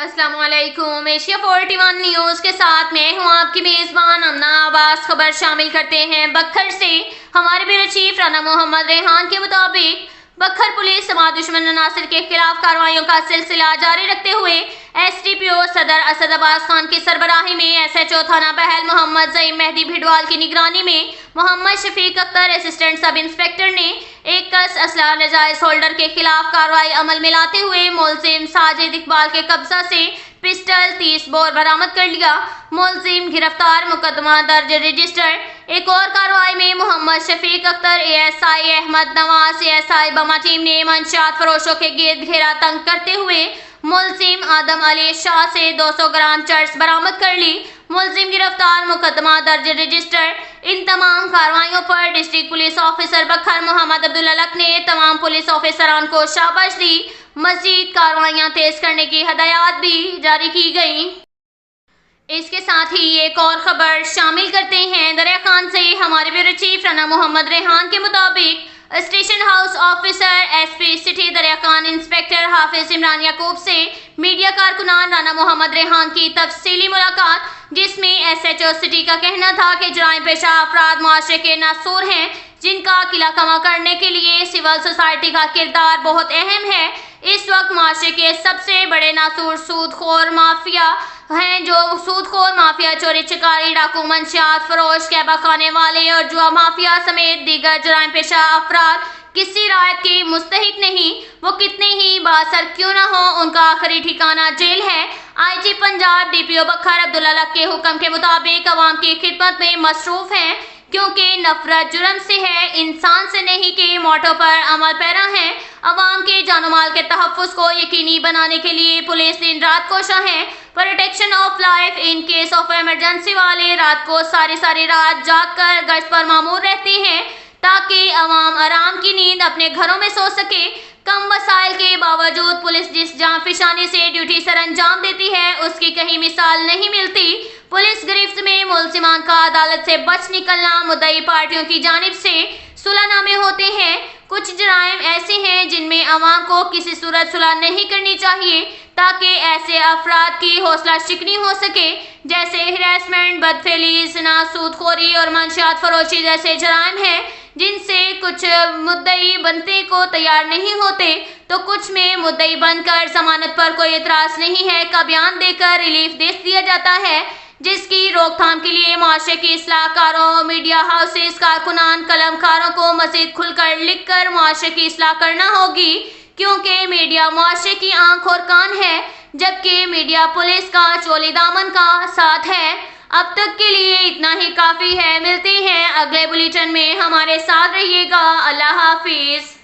अस्सलाम वालेकुम। Asia 41 news के साथ मैं हूं आपकी मेज़बान अमना आबास। खबर शामिल करते हैं बखर से। हमारे ब्यूरो चीफ राना मोहम्मद रेहान के मुताबिक बखर पुलिस समाज दुश्मन अनासर के खिलाफ कार्रवाइयों का सिलसिला जारी रखते हुए SDPO सदर असद अब्बास खान की सरबराही में SHO थाना बहल मोहम्मद ज़ईम मेहदी भिडवाल की निगरानी में Mohammad Shafiq Akhtar assistant sub inspector ने एक कस असला नजायज होल्डर के खिलाफ कार्रवाई अमल में लाते हुए मुलजिम साजिद इकबाल के कब्जा से पिस्टल 30 बोर बरामद कर लिया। मुलजिम गिरफ्तार, मुकदमा दर्ज रजिस्टर। एक और कार्रवाई में मोहम्मद शफीक अख्तर, ASI अहमद नवाज, ASI बमा टीम ने मंशियात फरोशों के गिर्द घेरा तंग करते हुए मुलजिम आदम अली शाह से 200 ग्राम चर्स बरामद कर ली। मुलजिम गिरफ्तार, मुकदमा दर्ज रजिस्टर। इन तमाम कार्रवाइयों पर डिस्ट्रिक्ट पुलिस ऑफिसर बखर मोहम्मद अब्दुल अलक ने तमाम पुलिस ऑफिसरान को शाबाश दी। मजीद कार्रवाइयां तेज करने की हदायत भी जारी की गई। इसके साथ ही एक और खबर शामिल करते हैं दरिया खान से। हमारे ब्यूरो चीफ राना मोहम्मद रेहान के मुताबिक station house officer SP city दरिया खान इंस्पेक्टर हाफिज इमरान याकूब से मीडिया कारकुनान राना मोहम्मद रेहान की तफसीली मुलाकात, जिसमें SHO सिटी का कहना था कि जराइम पेशा अफराद मुआशरे के नासूर हैं, जिनका किला कमा करने के लिए सिविल सोसाइटी का किरदार बहुत अहम है। इस वक्त मुआशरे के सबसे बड़े नासूर सूदखोर माफिया हैं, जो सूदखोर माफिया चोरी चकारी, डाकू, मंशियात फरोश, कैबा खाने वाले और जुआ माफिया समेत दीगर जराइम पेशा अफराद किसी रायत के मुस्तहिक नहीं। वो कितने ही बासर क्यों न हो, उनका आखिरी ठिकाना जेल है। IG पंजाब DPO बखर अब्दुल अलक के हुक्म के मुताबिक अवाम की खिदमत में मसरूफ हैं, क्योंकि नफरत जुर्म से है, इंसान से नहीं के मोटो पर अमल पैरा है। अवाम के जानो माल के तहफ़्फ़ुज़ को यकीनी बनाने के लिए पुलिस दिन रात कोशा है। Protection of life in case of emergency वाले रात को सारी रात जाग कर गश्त पर मामूर रहती हैं, ताकि अवाम आराम की नींद अपने घरों में सो सके। कम वसाइल के बावजूद पुलिस जिस जांफिशानी से ड्यूटी सर अंजाम देती है, उसकी कहीं मिसाल नहीं मिलती। पुलिस गिरफ्त में मुलजिमान का अदालत से बच निकलना, मुद्दई पार्टियों की जानिब से सुलहनामे होते हैं। कुछ जराइम ऐसे हैं जिनमें अवाम को किसी सूरत सुलह नहीं करनी चाहिए, ताकि ऐसे अफराद की हौसला शिकनी हो सके, जैसे हिरासमेंट, बदफेली, ज़िना, सूदखोरी और मंशियात फरोशी जैसे जराइम हैं, जिनसे कुछ मुद्दई बनने को तैयार नहीं होते, तो कुछ में मुद्दई बनकर जमानत पर कोई एतराज़ नहीं है का बयान देकर रिलीफ दे दिया जाता है, जिसकी रोकथाम के लिए मुआशरे की इस्लाहकारों, मीडिया हाउसेस, कारकुनान, कलमकारों को मज़ीद खुलकर लिख कर मुआशरे की इस्लाह करना होगी, क्योंकि मीडिया मुआशरे की आंख और कान है, जबकि मीडिया पुलिस का चोली दामन का साथ है। अब तक के लिए इतना ही काफ़ी है। मिलते हैं अगले बुलेटिन में, हमारे साथ रहिएगा। अल्लाह हाफिज़।